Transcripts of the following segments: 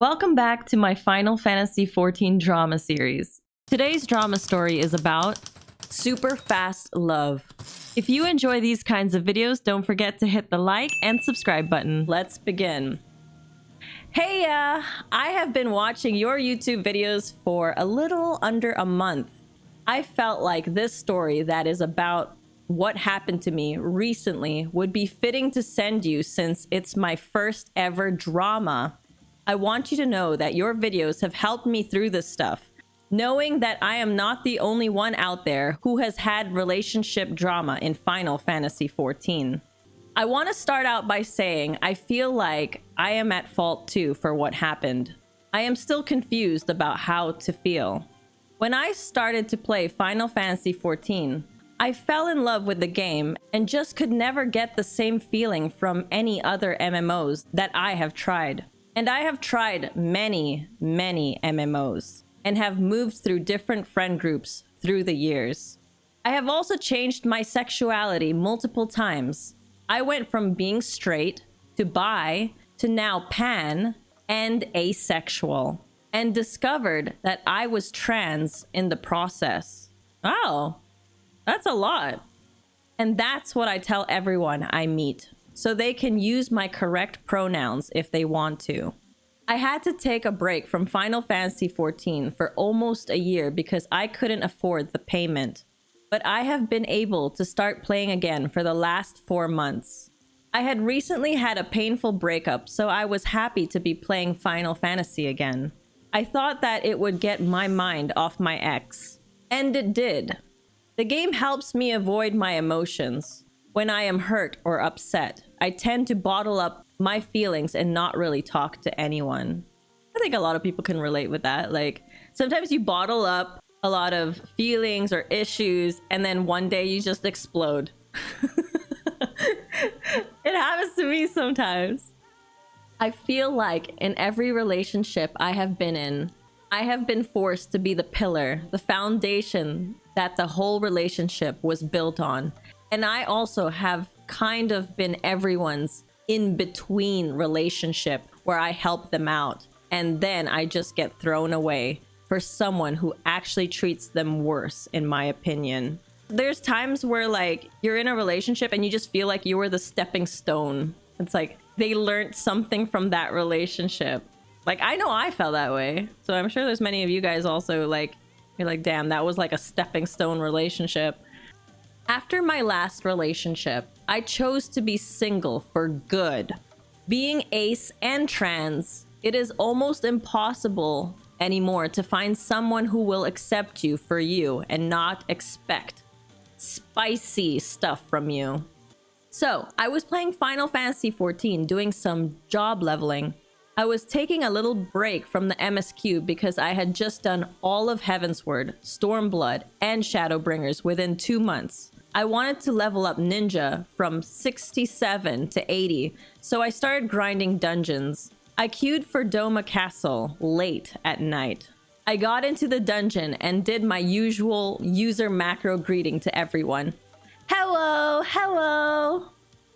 Welcome back to my Final Fantasy XIV drama series. Today's drama story is about super fast love. If you enjoy these kinds of videos, don't forget to hit the like and subscribe button. Let's begin. Hey, I have been watching your YouTube videos for a little under a month. I felt like this story that is about what happened to me recently would be fitting to send you since it's my first ever drama. I want you to know that your videos have helped me through this stuff, knowing that I am not the only one out there who has had relationship drama in Final Fantasy XIV. I want to start out by saying I feel like I am at fault too for what happened. I am still confused about how to feel. When I started to play Final Fantasy XIV, I fell in love with the game and just could never get the same feeling from any other MMOs that I have tried. And I have tried many MMOs and have moved through different friend groups through the years. I have also changed my sexuality multiple times. I went from being straight to bi to now pan and asexual, and discovered that I was trans in the process. Oh, that's a lot. And that's what I tell everyone I meet, so they can use my correct pronouns if they want to. I had to take a break from Final Fantasy XIV for almost a year because I couldn't afford the payment. But I have been able to start playing again for the last 4 months. I had recently had a painful breakup, so I was happy to be playing Final Fantasy again. I thought that it would get my mind off my ex. And it did. The game helps me avoid my emotions. When I am hurt or upset, I tend to bottle up my feelings and not really talk to anyone. I think a lot of people can relate with that. Like, sometimes you bottle up a lot of feelings or issues, and then one day you just explode. It happens to me sometimes. I feel like in every relationship I have been in, I have been forced to be the pillar, the foundation that the whole relationship was built on. And I also have kind of been everyone's in-between relationship where I help them out. And then I just get thrown away for someone who actually treats them worse, in my opinion. There's times where like you're in a relationship and you just feel like you were the stepping stone. It's like they learned something from that relationship. Like, I know I felt that way. So I'm sure there's many of you guys also like, you're like, damn, that was like a stepping stone relationship. After my last relationship, I chose to be single for good. Being ace and trans, it is almost impossible anymore to find someone who will accept you for you and not expect spicy stuff from you. So, I was playing Final Fantasy XIV, doing some job leveling. I was taking a little break from the MSQ because I had just done all of Heavensward, Stormblood, and Shadowbringers within 2 months. I wanted to level up Ninja from 67 to 80, so I started grinding dungeons. I queued for Doma Castle late at night. I got into the dungeon and did my usual user macro greeting to everyone. Hello, hello!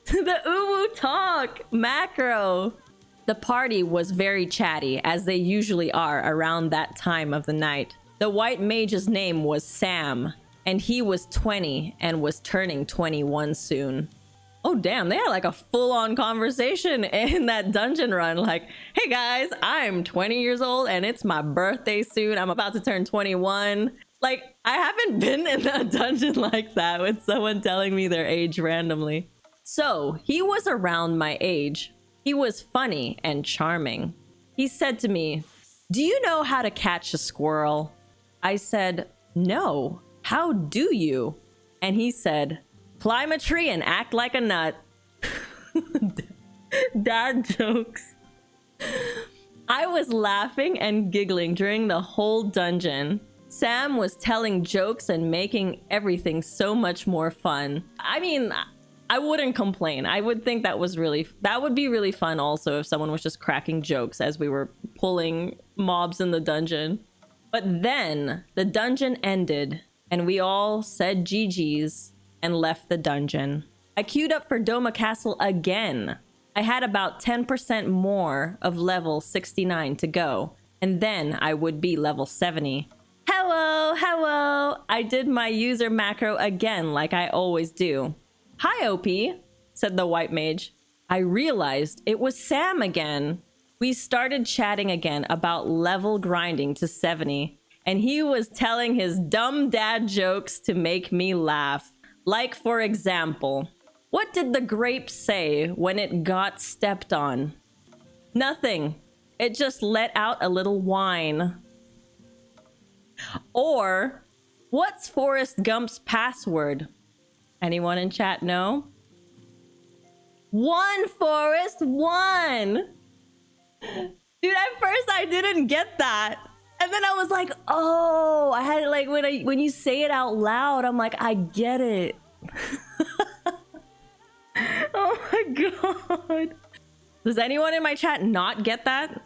The uwu talk macro! The party was very chatty, as they usually are around that time of the night. The white mage's name was Sam, and he was 20 and was turning 21 soon. Oh damn, they had like a full-on conversation in that dungeon run. Like, hey guys, I'm 20 years old and it's my birthday soon. I'm about to turn 21. Like, I haven't been in a dungeon like that with someone telling me their age randomly. So, he was around my age. He was funny and charming. He said to me, "Do you know how to catch a squirrel?" I said, "No. How do you?" And he said, "Climb a tree and act like a nut." Dad jokes. I was laughing and giggling during the whole dungeon. Sam was telling jokes and making everything so much more fun. I mean, I wouldn't complain. I would think that would be really fun also if someone was just cracking jokes as we were pulling mobs in the dungeon. But then the dungeon ended and we all said GG's and left the dungeon. I queued up for Doma Castle again. I had about 10% more of level 69 to go, and then I would be level 70. Hello, hello! I did my user macro again like I always do. Hi, OP, said the white mage. I realized it was Sam again. We started chatting again about level grinding to 70, and he was telling his dumb dad jokes to make me laugh. Like, for example, what did the grape say when it got stepped on? Nothing. It just let out a little whine. Or, what's Forrest Gump's password? Anyone in chat know? One, Forrest, one! Dude, at first I didn't get that. And then I was like, oh, I had like, when you say it out loud, I'm like, I get it. Oh my god. Does anyone in my chat not get that?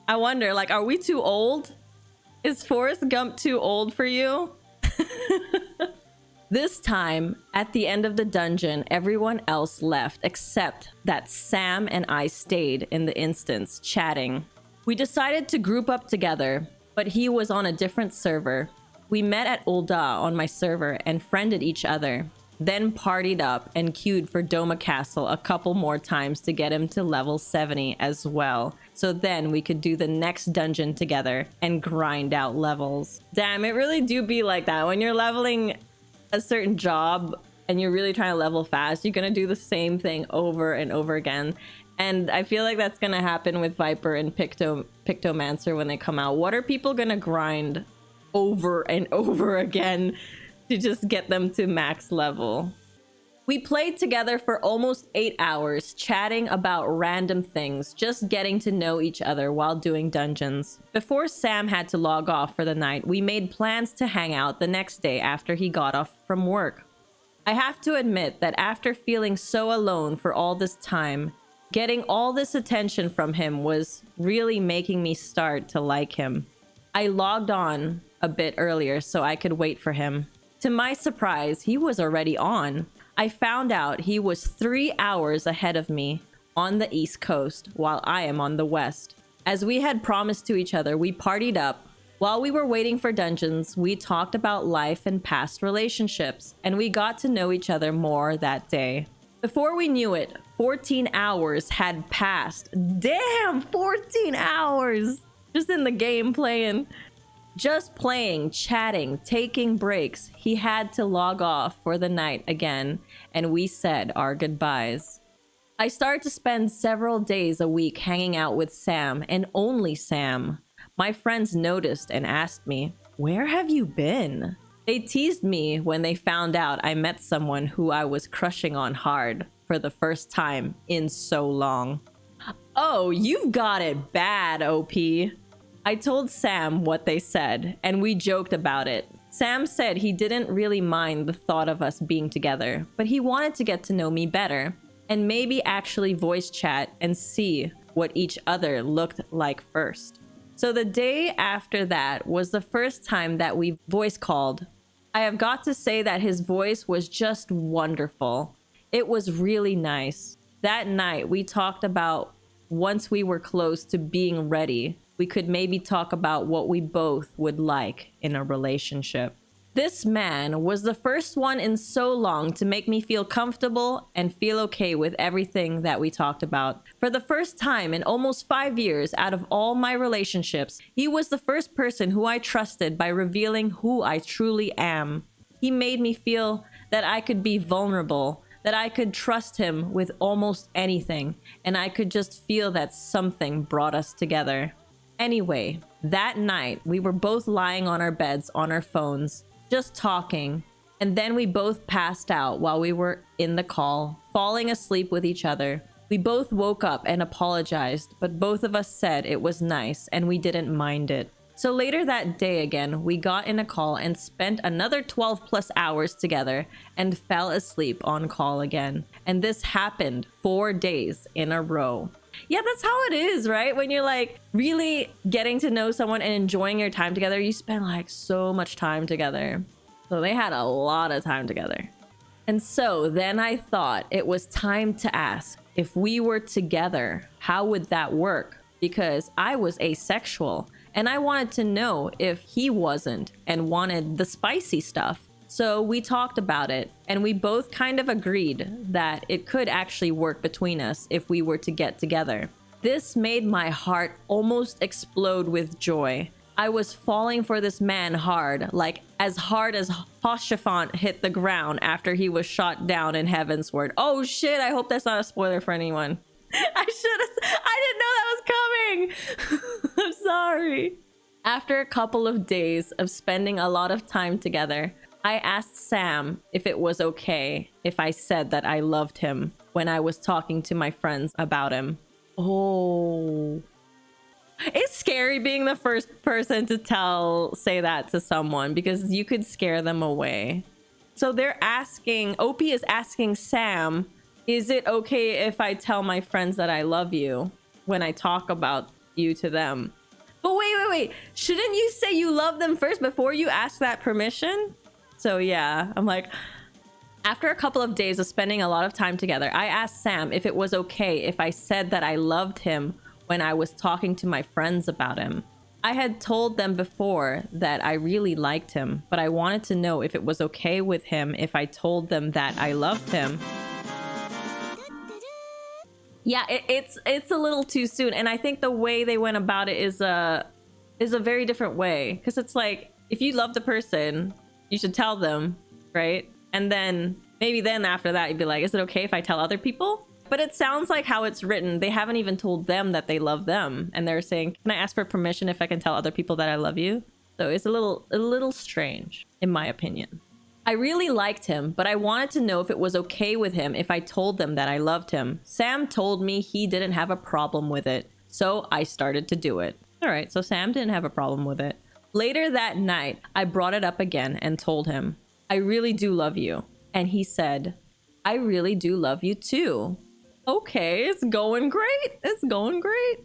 I wonder, like, are we too old? Is Forrest Gump too old for you? This time, at the end of the dungeon, everyone else left except that Sam and I stayed in the instance, chatting. We decided to group up together, but he was on a different server. We met at Ulda on my server and friended each other, then partied up and queued for Doma Castle a couple more times to get him to level 70 as well. So then we could do the next dungeon together and grind out levels. Damn, it really do be like that. When you're leveling a certain job and you're really trying to level fast, you're gonna do the same thing over and over again. And I feel like that's gonna happen with Viper and Pictomancer when they come out. What are people gonna grind over and over again to just get them to max level? We played together for almost 8 hours, chatting about random things, just getting to know each other while doing dungeons. Before Sam had to log off for the night, we made plans to hang out the next day after he got off from work. I have to admit that after feeling so alone for all this time, getting all this attention from him was really making me start to like him. I logged on a bit earlier so I could wait for him. To my surprise, he was already on. I found out he was 3 hours ahead of me on the East Coast while I am on the West. As we had promised to each other, we partied up. While we were waiting for dungeons, we talked about life and past relationships, and we got to know each other more that day. Before we knew it, 14 hours had passed. Damn, 14 hours! Just in the game playing. Just playing, chatting, taking breaks. He had to log off for the night again, and we said our goodbyes. I started to spend several days a week hanging out with Sam, and only Sam. My friends noticed and asked me, "Where have you been?" They teased me when they found out I met someone who I was crushing on hard for the first time in so long. Oh, you've got it bad, OP. I told Sam what they said, and we joked about it. Sam said he didn't really mind the thought of us being together, but he wanted to get to know me better, and maybe actually voice chat and see what each other looked like first. So the day after that was the first time that we voice called. I have got to say that his voice was just wonderful. It was really nice. That night we talked about once we were close to being ready, we could maybe talk about what we both would like in a relationship. This man was the first one in so long to make me feel comfortable and feel okay with everything that we talked about. For the first time in almost 5 years out of all my relationships, he was the first person who I trusted by revealing who I truly am. He made me feel that I could be vulnerable, that I could trust him with almost anything, and I could just feel that something brought us together. Anyway, that night, we were both lying on our beds on our phones, just talking, and then we both passed out while we were in the call, falling asleep with each other. We both woke up and apologized, but both of us said it was nice and we didn't mind it. So later that day again, we got in a call and spent another 12 plus hours together and fell asleep on call again. And this happened 4 days in a row. Yeah, that's how it is, right? When you're like really getting to know someone and enjoying your time together, you spend like so much time together. So they had a lot of time together. And so then I thought it was time to ask, if we were together, how would that work? Because I was asexual and I wanted to know if he wasn't and wanted the spicy stuff. So we talked about it and we both kind of agreed that it could actually work between us if we were to get together. This made my heart almost explode with joy. I was falling for this man hard, like as hard as Hoshaphat hit the ground after he was shot down in Heavensward. Oh shit, I hope that's not a spoiler for anyone. I didn't know that was coming. I'm sorry. After a couple of days of spending a lot of time together, I asked Sam if it was okay if I said that I loved him when I was talking to my friends about him. Oh. It's scary being the first person to say that to someone because you could scare them away. So they're asking, Opie is asking Sam, is it okay if I tell my friends that I love you when I talk about you to them? But wait. Shouldn't you say you love them first before you ask that permission? So yeah, I'm like, after a couple of days of spending a lot of time together, I asked Sam if it was okay if I said that I loved him when I was talking to my friends about him. I had told them before that I really liked him, but I wanted to know if it was okay with him if I told them that I loved him. Yeah, it's a little too soon, and I think the way they went about it is a very different way, because it's like, if you love the person, you should tell them, right? And then maybe then after that you'd be like, is it okay if I tell other people? But it sounds like how it's written, they haven't even told them that they love them, and they're saying, can I ask for permission if I can tell other people that I love you? So it's a little strange, in my opinion. I really liked him, but I wanted to know if it was okay with him if I told them that I loved him. Sam told me he didn't have a problem with it, so I started to do it. All right, so Sam didn't have a problem with it. Later that night, I brought it up again and told him, I really do love you. And he said, I really do love you too. Okay, it's going great. It's going great.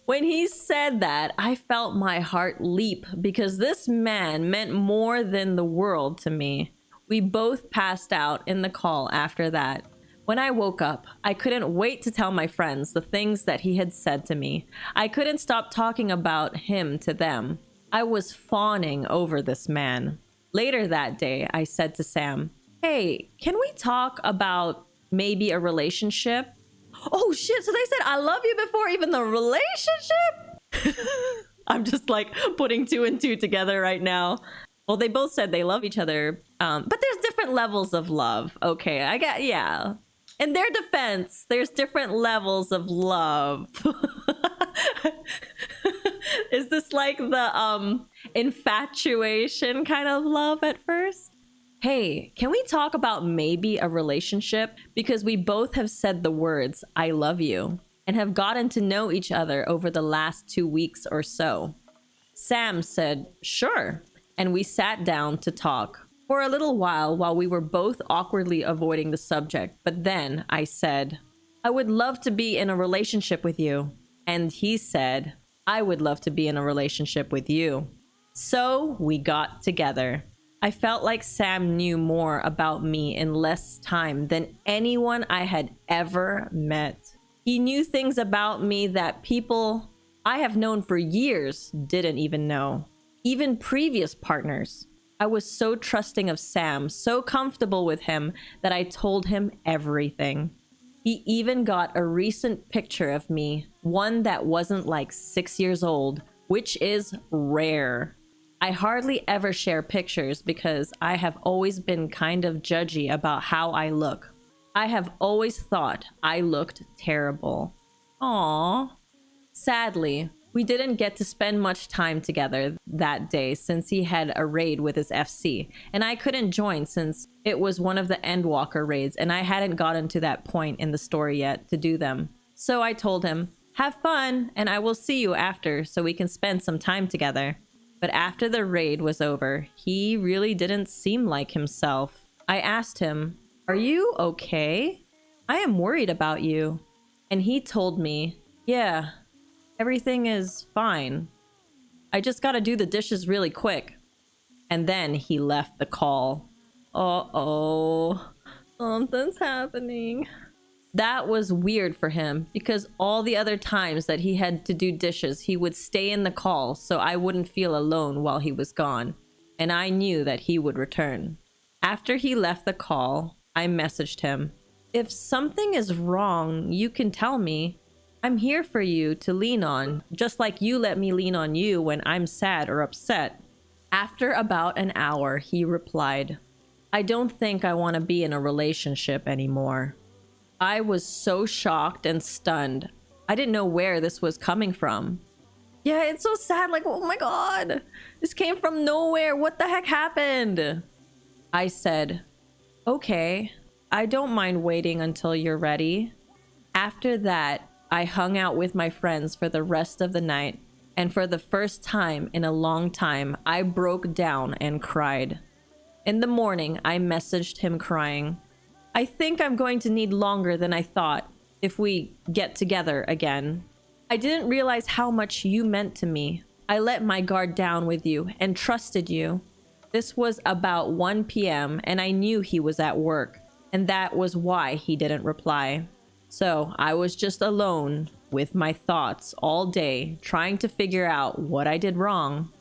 When he said that, I felt my heart leap because this man meant more than the world to me. We both passed out in the call after that. When I woke up, I couldn't wait to tell my friends the things that he had said to me. I couldn't stop talking about him to them. I was fawning over this man. Later that day, I said to Sam, hey, can we talk about maybe a relationship? Oh shit, so they said I love you before even the relationship? I'm just like putting two and two together right now. Well, they both said they love each other, but there's different levels of love. Okay, I get, yeah. In their defense, there's different levels of love. Is this like the infatuation kind of love at first? Hey, can we talk about maybe a relationship? Because we both have said the words, I love you, and have gotten to know each other over the last 2 weeks or so. Sam said, sure. And we sat down to talk for a little while we were both awkwardly avoiding the subject. But then I said, I would love to be in a relationship with you. And he said, I would love to be in a relationship with you. So we got together. I felt like Sam knew more about me in less time than anyone I had ever met. He knew things about me that people I have known for years didn't even know. Even previous partners. I was so trusting of Sam, so comfortable with him that I told him everything. He even got a recent picture of me, one that wasn't like 6 years old, which is rare. I hardly ever share pictures because I have always been kind of judgy about how I look. I have always thought I looked terrible. Aww. Sadly, we didn't get to spend much time together that day since he had a raid with his FC, and I couldn't join since it was one of the Endwalker raids and I hadn't gotten to that point in the story yet to do them. So I told him, have fun and I will see you after so we can spend some time together. But after the raid was over, he really didn't seem like himself. I asked him, are you okay? I am worried about you. And he told me, yeah, everything is fine. I just gotta do the dishes really quick. And then he left the call. Uh-oh. Something's happening. That was weird for him because all the other times that he had to do dishes, he would stay in the call so I wouldn't feel alone while he was gone. And I knew that he would return. After he left the call, I messaged him. If something is wrong, you can tell me. I'm here for you to lean on, just like you let me lean on you when I'm sad or upset. After about an hour, he replied, I don't think I want to be in a relationship anymore. I was so shocked and stunned. I didn't know where this was coming from. Yeah, it's so sad. Like, oh my God, this came from nowhere. What the heck happened? I said, okay, I don't mind waiting until you're ready. After that, I hung out with my friends for the rest of the night. And for the first time in a long time, I broke down and cried. In the morning, I messaged him crying. I think I'm going to need longer than I thought if we get together again. I didn't realize how much you meant to me. I let my guard down with you and trusted you. This was about 1 p.m. and I knew he was at work, and that was why he didn't reply. So I was just alone with my thoughts all day, trying to figure out what I did wrong.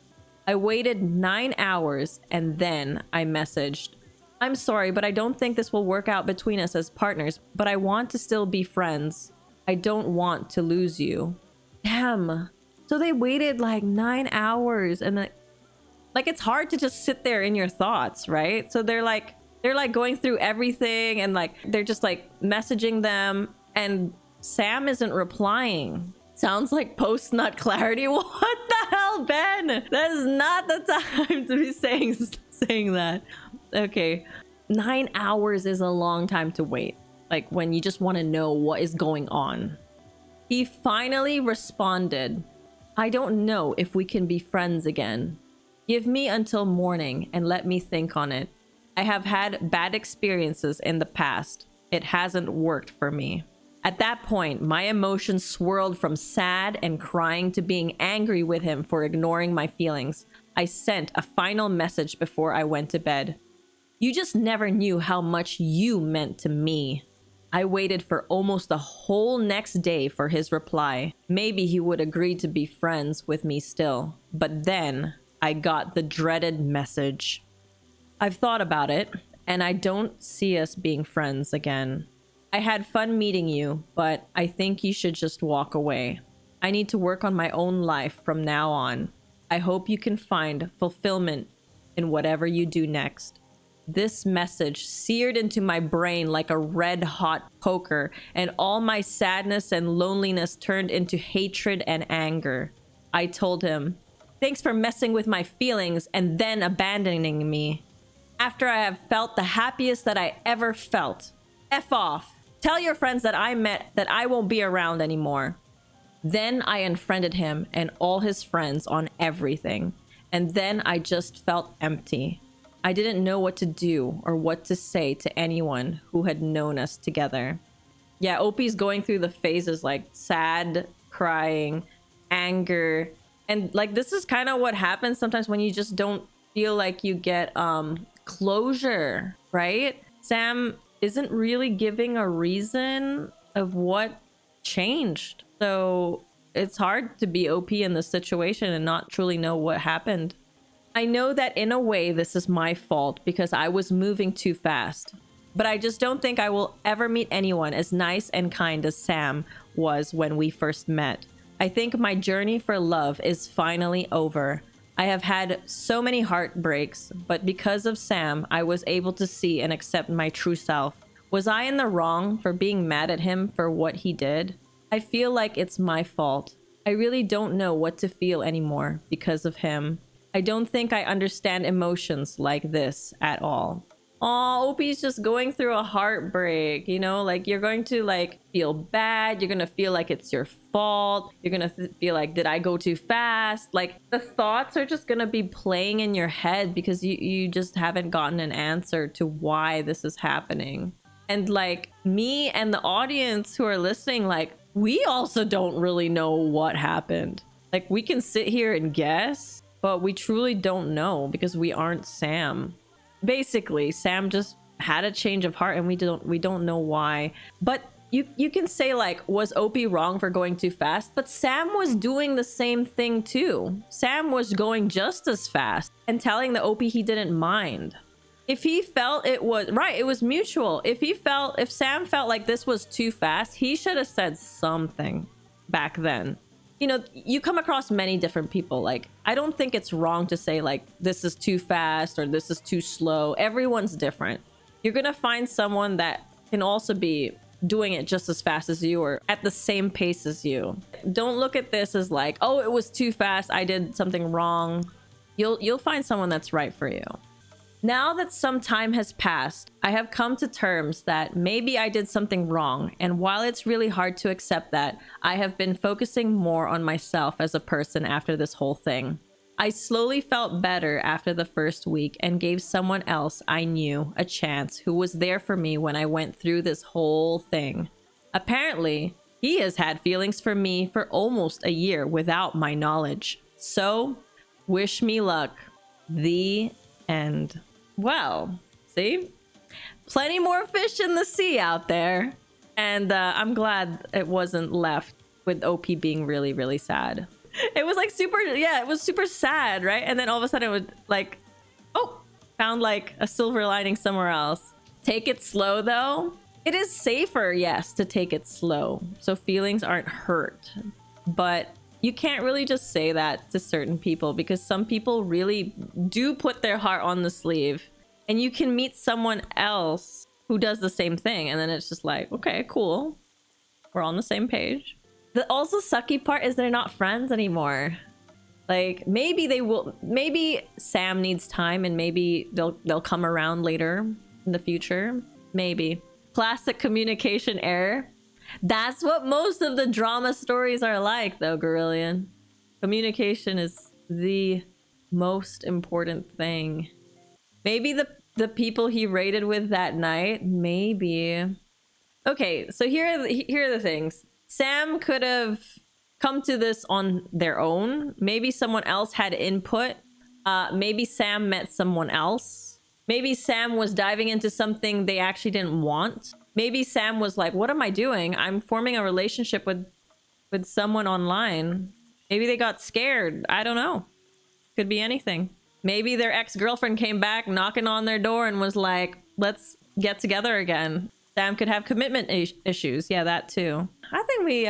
I waited 9 hours and then I messaged, I'm sorry, but I don't think this will work out between us as partners, but I want to still be friends. I don't want to lose you. Damn. So they waited like 9 hours and like it's hard to just sit there in your thoughts, right? So they're like going through everything and like they're just like messaging them and Sam isn't replying. Sounds like post nut clarity. What the hell, Ben? That is not the time to be saying that. Okay, 9 hours is a long time to wait. Like when you just want to know what is going on. He finally responded, I don't know if we can be friends again. Give me until morning and let me think on it. I have had bad experiences in the past. It hasn't worked for me. At that point, my emotions swirled from sad and crying to being angry with him for ignoring my feelings. I sent a final message before I went to bed. You just never knew how much you meant to me. I waited for almost the whole next day for his reply. Maybe he would agree to be friends with me still. But then I got the dreaded message. I've thought about it, and I don't see us being friends again. I had fun meeting you, but I think you should just walk away. I need to work on my own life from now on. I hope you can find fulfillment in whatever you do next. This message seared into my brain like a red-hot poker, and all my sadness and loneliness turned into hatred and anger. I told him, thanks for messing with my feelings and then abandoning me. After I have felt the happiest that I ever felt. F off. Tell your friends that I met that I won't be around anymore. Then I unfriended him and all his friends on everything. And then I just felt empty. I didn't know what to do or what to say to anyone who had known us together. Yeah, Opie's going through the phases like sad, crying, anger. And like this is kind of what happens sometimes when you just don't feel like you get closure, right? Sam isn't really giving a reason of what changed. So it's hard to be OP in this situation and not truly know what happened. I know that in a way this is my fault because I was moving too fast. But I just don't think I will ever meet anyone as nice and kind as Sam was when we first met. I think my journey for love is finally over. I have had so many heartbreaks, but because of Sam, I was able to see and accept my true self. Was I in the wrong for being mad at him for what he did? I feel like it's my fault. I really don't know what to feel anymore because of him. I don't think I understand emotions like this at all. Aw, Opie's just going through a heartbreak, you know? Like, you're going to, like, feel bad. You're gonna feel like it's your fault. You're gonna feel like, did I go too fast? Like, the thoughts are just gonna be playing in your head because you just haven't gotten an answer to why this is happening. And, like, me and the audience who are listening, like, we also don't really know what happened. Like, we can sit here and guess, but we truly don't know because we aren't Sam. Basically, Sam just had a change of heart and we don't know why. But you can say like, was Opie wrong for going too fast? But Sam was doing the same thing too. Sam was going just as fast and telling the Opie he didn't mind. If he felt it was right, it was mutual. If Sam felt like this was too fast, he should have said something back then. You know, you come across many different people. Like, I don't think it's wrong to say like, this is too fast or this is too slow. Everyone's different. You're gonna find someone that can also be doing it just as fast as you or at the same pace as you. Don't look at this as like, oh, it was too fast, I did something wrong. You'll find someone that's right for you. Now that some time has passed, I have come to terms that maybe I did something wrong, and while it's really hard to accept that, I have been focusing more on myself as a person after this whole thing. I slowly felt better after the first week and gave someone else I knew a chance who was there for me when I went through this whole thing. Apparently, he has had feelings for me for almost a year without my knowledge. So, wish me luck. The end. Well, see? Plenty more fish in the sea out there. And I'm glad it wasn't left with OP being really, really sad. It was like super, yeah, it was super sad, right? And then all of a sudden it would like, oh, found like a silver lining somewhere else. Take it slow though. It is safer, yes, to take it slow, so feelings aren't hurt. But you can't really just say that to certain people, because some people really do put their heart on the sleeve. And you can meet someone else who does the same thing, and then it's just like, okay, cool, we're on the same page. The also sucky part is they're not friends anymore. Like, maybe they will, maybe Sam needs time and maybe they'll come around later in the future. Maybe. Classic communication error. That's what most of the drama stories are like though, Gorillion. Communication is the most important thing. Maybe the people he raided with that night, maybe. Okay, so here are the things. Sam could have come to this on their own. Maybe someone else had input. Maybe Sam met someone else. Maybe Sam was diving into something they actually didn't want. Maybe Sam was like, what am I doing? I'm forming a relationship with someone online. Maybe they got scared. I don't know. Could be anything. Maybe their ex-girlfriend came back knocking on their door and was like, let's get together again. Sam could have commitment issues. Yeah, that too. I think we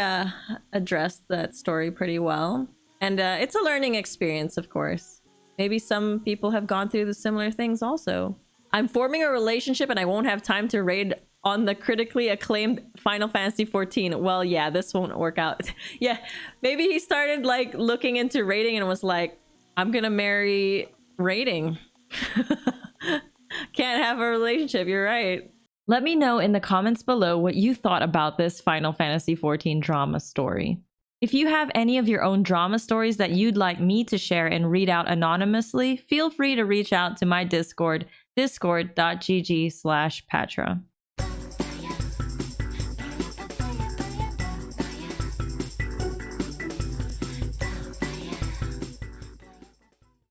addressed that story pretty well. And it's a learning experience, of course. Maybe some people have gone through the similar things also. I'm forming a relationship and I won't have time to raid on the critically acclaimed Final Fantasy XIV. Well, yeah, this won't work out. Yeah, maybe he started like looking into raiding and was like, I'm gonna marry raiding. Can't have a relationship, you're right. Let me know in the comments below what you thought about this Final Fantasy XIV drama story. If you have any of your own drama stories that you'd like me to share and read out anonymously, feel free to reach out to my Discord, discord.gg/Pathra.